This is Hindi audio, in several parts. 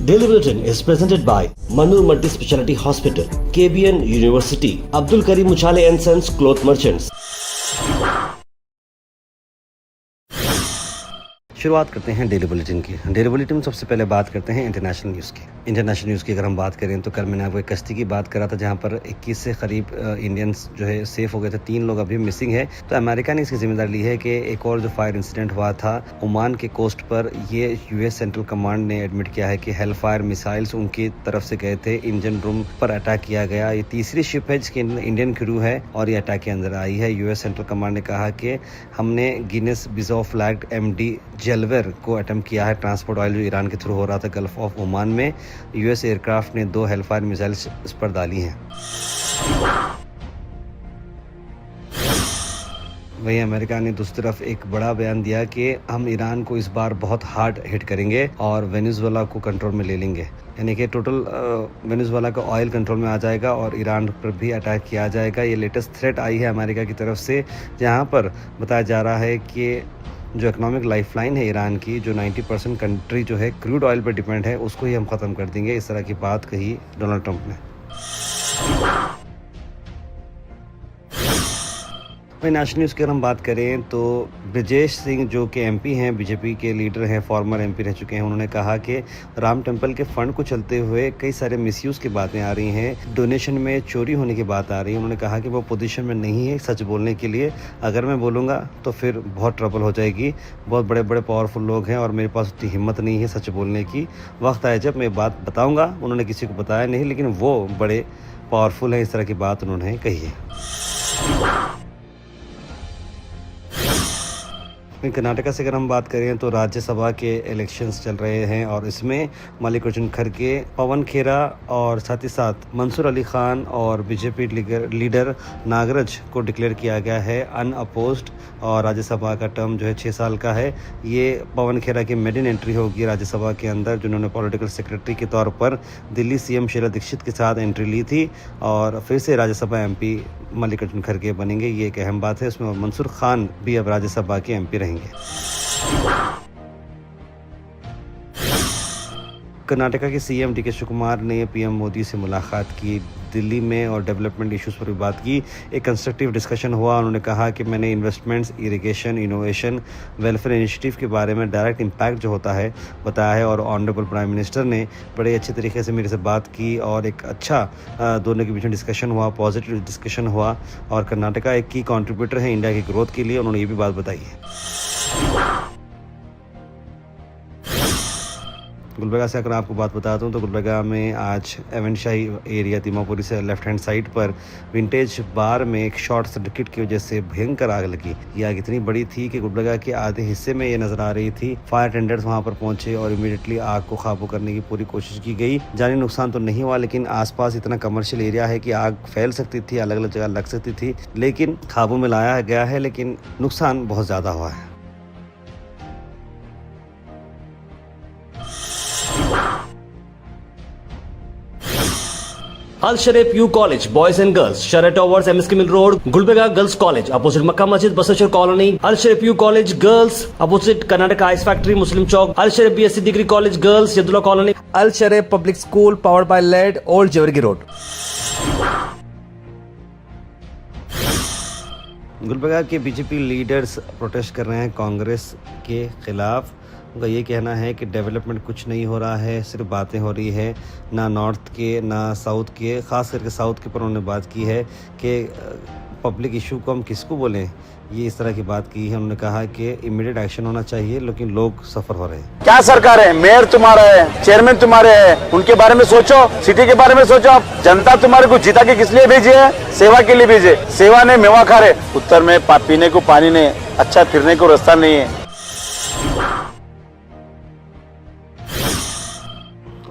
Daily Bulletin is presented by Manur Multi Speciality Hospital, KBN University, Abdul Karim Uchale and Sons Cloth Merchants. शुरुआत करते हैं डेली बुलेटिन की। डेली बुलेटिन में सबसे पहले बात करते हैं इंटरनेशनल न्यूज़ की। इंटरनेशनल न्यूज़ की अगर हम बात करें तो कल मैंने आपको एक कश्ती की बात करा था जहां पर 21 से करीब इंडियंस जो है सेफ हो गए थे, 3 लोग अभी मिसिंग है। तो अमेरिका ने इसकी जिम्मेदारी ली है कि एक और जो फायर इंसिडेंट हुआ था ओमान के कोस्ट पर, ये यूएस सेंट्रल कमांड ने एडमिट किया है कि हेल फायर मिसाइल्स उनकी तरफ से गए थे, इंजन रूम पर अटैक किया गया। ये तीसरी शिप है जिसकी इंडियन क्रू है और ये अटैक के अंदर आई है। यूएस सेंट्रल कमांड ने कहा कि हमने गिनेस बिजो फ्लैग्ड MD जेलवेर को अटेम्प्ट किया है। ट्रांसपोर्ट ऑयल जो ईरान के थ्रू हो रहा था गल्फ ऑफ ओमान में, यूएस एयरक्राफ्ट ने 2 हेलफायर मिसाइल्स इस पर डाली हैं। वहीं अमेरिका ने दूसरी तरफ एक बड़ा बयान दिया कि हम ईरान को इस बार बहुत हार्ड हिट करेंगे और वेनेजुएला को कंट्रोल में ले लेंगे, यानी कि टोटल वेनेजुएला का ऑयल कंट्रोल में आ जाएगा और ईरान पर भी अटैक किया जाएगा। ये लेटेस्ट थ्रेट आई है अमेरिका की तरफ से, जहां पर बताया जा रहा है कि जो इकोनॉमिक लाइफलाइन है ईरान की, जो 90% कंट्री जो है क्रूड ऑयल पर डिपेंड है, उसको ही हम ख़त्म कर देंगे। इस तरह की बात कही डोनाल्ड ट्रंप ने। वही नेशनल न्यूज़ की अगर हम बात करें तो ब्रजेश सिंह जो कि MP हैं, बीजेपी के लीडर हैं, फॉर्मर MP रह चुके हैं, उन्होंने कहा कि राम टेम्पल के फंड को चलते हुए कई सारे मिसयूज़ की बातें आ रही हैं, डोनेशन में चोरी होने की बात आ रही है। उन्होंने कहा कि वो पोजीशन में नहीं है सच बोलने के लिए, अगर मैं बोलूँगा तो फिर बहुत ट्रबल हो जाएगी। बहुत बड़े बड़े पावरफुल लोग हैं और मेरे पास उतनी हिम्मत नहीं है सच बोलने की। वक्त आए जब मैं बात बताऊँगा। उन्होंने किसी को बताया नहीं, लेकिन वो बड़े पावरफुल हैं, इस तरह की बात उन्होंने कही है। कर्नाटका से अगर हम बात करें तो राज्यसभा के इलेक्शंस चल रहे हैं और इसमें मल्लिकार्जुन खड़गे, पवन खेरा और साथ ही साथ मंसूर अली खान और बीजेपी लीडर नागराज को डिक्लेयर किया गया है अनअपोज्ड। और राज्यसभा का टर्म जो है 6 साल का है। ये पवन खेरा की मेडन एंट्री होगी राज्यसभा के अंदर, जिन्होंने पॉलिटिकल सेक्रेटरी के तौर पर दिल्ली CM शीला दीक्षित के साथ एंट्री ली थी और फिर से राज्यसभा MP मल्लिकार्जुन खड़गे बनेंगे। ये एक अहम बात है। इसमें मंसूर खान भी अब राज्यसभा के MP रहेंगे। कर्नाटका के CM DK शिवकुमार ने PM मोदी से मुलाकात की दिल्ली में और डेवलपमेंट इश्यूज पर भी बात की। एक कंस्ट्रक्टिव डिस्कशन हुआ। उन्होंने कहा कि मैंने investments, irrigation, innovation, welfare initiative के बारे में डायरेक्ट इम्पैक्ट जो होता है बताया है और ऑनरेबल प्राइम मिनिस्टर ने बड़े अच्छे तरीके से मेरे से बात की और एक अच्छा दोनों के बीच में डिस्कशन हुआ, पॉजिटिव डिस्कशन हुआ। और कर्नाटका एक की कॉन्ट्रीब्यूटर है इंडिया की ग्रोथ के लिए, उन्होंने ये भी बात बताई है। गुलबर्गा से अगर आपको बात बता दूं तो गुलबर्गा में आज एवेंशाही एरिया दीमापुरी से लेफ्ट हैंड साइड पर विंटेज बार में एक शॉर्ट सर्किट की वजह से भयंकर आग लगी। ये आग इतनी बड़ी थी कि गुलबर्गा के आधे हिस्से में ये नजर आ रही थी। फायर अटेंडर्स वहां पर पहुंचे और इमीडिएटली आग को काबू करने की पूरी कोशिश की गई। जानी नुकसान तो नहीं हुआ, लेकिन आसपास इतना कमर्शियल एरिया है कि आग फैल सकती थी, अलग अलग जगह लग सकती थी, लेकिन काबू में लाया गया है, लेकिन नुकसान बहुत ज्यादा हुआ है। Al Sharif U College, Boys and Girls, Sheraton Towers, MSK Mill Road, Gulbarga Girls College, opposite Makkah Masjid, Basashar Colony. Al Sharif U College, Girls, opposite Karnataka Ice Factory, Muslim Chowk. Al Sharif BSc Degree College, Girls, Yadullah Colony. Al Sharif Public School, powered by LED, Old Jawargi Road. Gulbarga के बीजेपी लीडर्स प्रोटेस्ट कर रहे हैं कांग्रेस के खिलाफ। उनका ये कहना है कि डेवलपमेंट कुछ नहीं हो रहा है, सिर्फ बातें हो रही है, ना नॉर्थ के ना साउथ के, ख़ास करके साउथ के पर उन्होंने बात की है कि पब्लिक इशू को हम किसको बोलें। ये इस तरह की बात की है। उन्होंने कहा कि इमीडिएट एक्शन होना चाहिए, लेकिन लोग सफ़र हो रहे हैं। क्या सरकार है, मेयर तुम्हारा है, चेयरमैन तुम्हारे है, उनके बारे में सोचो, सिटी के बारे में सोचो। जनता तुम्हारे को जिता के किस लिए भेजी है? सेवा के लिए भेजे। सेवा ने मेवा खा रहे। उत्तर में पीने को पानी नहीं, अच्छा फिरने को रास्ता नहीं है।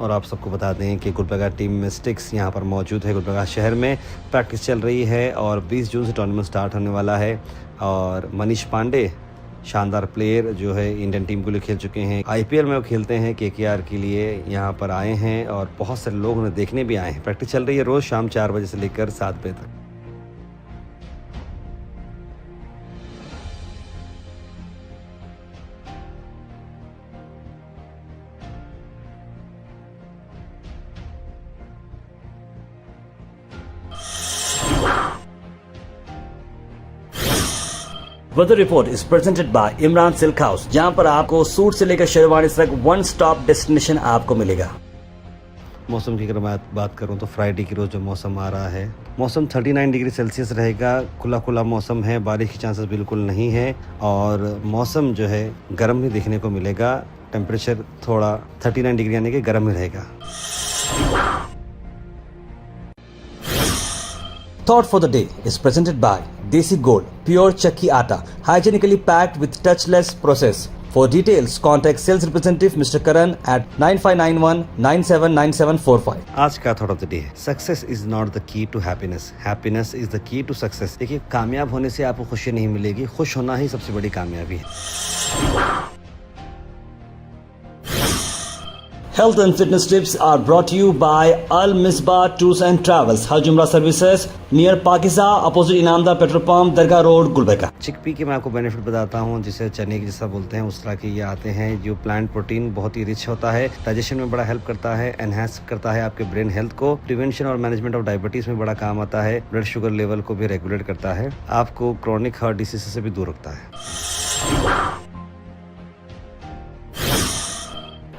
और आप सबको बता दें कि गुलबर्गा टीम मिस्टिक्स यहाँ पर मौजूद है। गुलबर्गा शहर में प्रैक्टिस चल रही है और 20 जून से टूर्नामेंट स्टार्ट होने वाला है। और मनीष पांडे शानदार प्लेयर जो है इंडियन टीम के लिए खेल चुके हैं, IPL में वो खेलते हैं, KKR के लिए यहाँ पर आए हैं और बहुत सारे लोग उन्हें देखने भी आए हैं। प्रैक्टिस चल रही है रोज़ शाम 4 बजे से लेकर 7 बजे तक। Weather report is presented by Imran silk house, जहां पर आपको सूट से लेकर शेरवानी तक वन स्टॉप डेस्टिनेशन आपको मिलेगा। मौसम की अगर मैं बात करूं तो फ्राइडे की रोज़ जो मौसम आ रहा है, मौसम 39 डिग्री सेल्सियस रहेगा। खुला खुला मौसम है, बारिश की चांसेस बिल्कुल नहीं है और मौसम जो है गर्म ही देखने को मिलेगा। टेम्परेचर थोड़ा 39 डिग्री यानी कि गर्म ही रहेगा। Thought for the day is presented by Desi Gold, pure chakki atta, hygienically packed with touchless process. For details, contact sales representative Mr. Karan at 9591 979745. आज का थॉट ऑफ द डे है, success is not the key to happiness, happiness is the key to success. देखिए, कामयाब होने से आपको खुशी नहीं मिलेगी, खुश होना ही सबसे बड़ी कामयाबी है। Health and fitness tips are brought to you by Al Misbah Tours and Travels, Hajj Umrah Services, near Pakiza, opposite Inamda Petrol Pump, Dargah Road, Gulbarga. Chickpea के मैं आपको बेनिफिट बताता हूँ, जिसे चने की जैसा बोलते हैं उस तरह के ये आते हैं। जो प्लांट प्रोटीन बहुत ही रिच होता है, डाइजेशन में बड़ा हेल्प करता है, एनहांस करता है आपके ब्रेन हेल्थ को, प्रिवेंशन और मैनेजमेंट ऑफ डायबिटीज में बड़ा काम आता है, ब्लड शुगर लेवल को भी रेगुलेट करता है, आपको क्रॉनिक हार्ट डिसीज से भी दूर रखता है।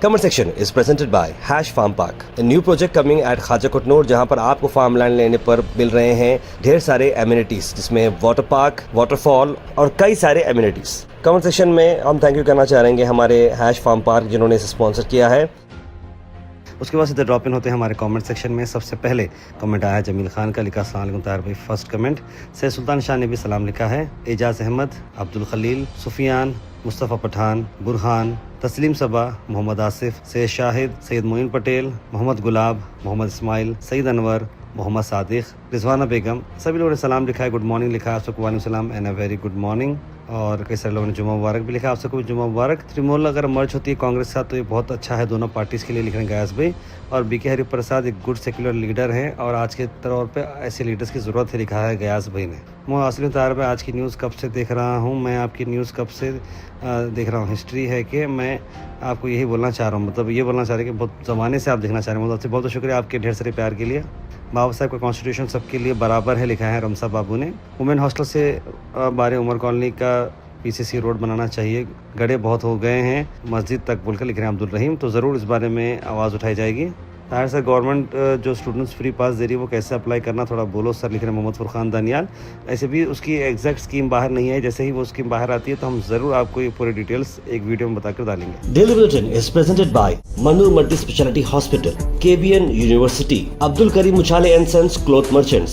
Comment section is presented by Hash Farm Park, a new project coming at Khaja Kotnoor, जहां पर आपको फार्म लैंड लेने पर मिल रहे हैं ढेर सारे एमिनिटीज, जिसमें वाटर पार्क, वाटरफॉल और कई सारे एमिनिटीज। कमेंट सेक्शन में हम थैंक यू करना चाहेंगे हमारे हैश फार्म पार्क जिन्होंने इसे स्पॉन्सर किया है। उसके बाद सीधे ड्रॉप इन होते हैं हमारे कमेंट सेक्शन में। सबसे पहले कमेंट आया जमील खान का, लिखा अस्सलाम वालेकुम ताहिर भाई। फर्स्ट कमेंट से सुल्तान शाह ने भी सलाम लिखा है। एजाज अहमद, अब्दुल खलील, सुफियान, मुस्तफ़ा पठान, बुरहान, तस्लीम सबा, मोहम्मद आसिफ, सैयद शाहिद, सैयद मोइन पटेल, मोहम्मद गुलाब, मोहम्मद इस्माइल, सईद अनवर, मोहम्मद सादिक, रिजवाना बेगम, सभी लोगों ने सलाम लिखा है, गुड मॉर्निंग लिखा है, आप सबको वालेकुम सलाम and a very good morning. और कई सारे लोगों ने जुम्मा मुबारक भी लिखा, आप सबको भी जुम्मा मुबारक। त्रिमोल अगर मर्ज होती है कांग्रेस के साथ तो ये बहुत अच्छा है दोनों पार्टीज़ के लिए, लिख रहे हैं गयास भाई। और बीके हरिप्रसाद एक गुड सेक्युलर लीडर हैं और आज के तौर पे ऐसे लीडर्स की ज़रूरत है, लिखा है गयास भाई ने। मैं असली तार पे आज की न्यूज़ कब से देख रहा हूँ, मैं आपकी न्यूज़ कब से देख रहा हूँ। हिस्ट्री है कि मैं आपको यही बोलना चाह रहा हूँ, मतलब ये बोलना चाह रहे हैं कि बहुत ज़माने से आप देखना चाह रहे हैं। बहुत बहुत शुक्रिया आपके ढेर सारे प्यार के लिए। बाबा साहब का कॉन्स्टिट्यूशन सबके लिए बराबर है, लिखा है रमसा बाबू ने। वुमेन हॉस्टल से बारे उमर कॉलोनी का पीसीसी रोड बनाना चाहिए, गड्ढे बहुत हो गए हैं मस्जिद तक बोलकर लिख रहे हैं अब्दुल रहीम। तो ज़रूर इस बारे में आवाज़ उठाई जाएगी। ताहिर सर, गवर्नमेंट जो स्टूडेंट्स फ्री पास दे रही है वो कैसे अप्लाई करना थोड़ा बोलो सर, लिख रहे हैं मोहम्मद फुरखान दानियाल। ऐसे भी उसकी एग्जैक्ट स्कीम बाहर नहीं है, जैसे ही वो स्कीम बाहर आती है तो हम ज़रूर आपको ये पूरी डिटेल्स एक वीडियो में बताकर डालेंगे। Daily Bulletin is presented by Manur Multi Speciality Hospital, KBN University, Abdul Karim Muchale and Sons Cloth Merchants.